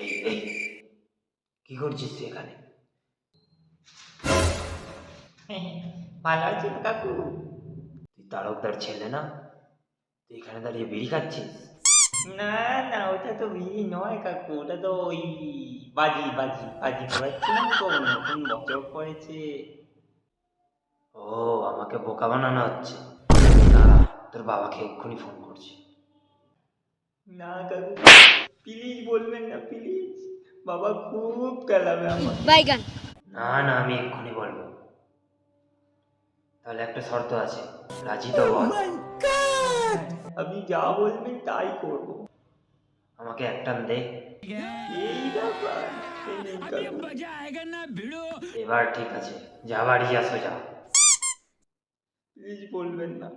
এই এই কি করছিস তুই এখানে? ভালো আছেন কাকু? তুই তারকদার ছেলে না? তুই এখানে দাঁড়িয়ে বিড়ি খাচ্ছিস? না না, ওটা তো বিড়ি নয় কাকু, ওটা তো ওই বাজি বাজি বাজি পড়াচ্ছিলাম তো, নতুন বছর পড়েছে। ও, আমাকে বোকা বানানো হচ্ছে। দাঁড়া, তোর বাবাকে এক্ষুনি ফোন করছি। না কাকু, প্লিজ বলবেন না প্লিজ, বাবা খুব খেলাবে আমার। বাইগান। না না, আমি এক্ষুনি বলবো। তাহলে একটা শর্ত আছে, রাজি তো বল। আপনি যা বলবেন তাই করবো। আমাকে একটা দে। এই ব্যাপার, এই নিন কাকু। এবার ঠিক আছে, যা বাড়ি যা সোজা। প্লিজ বলবেন না।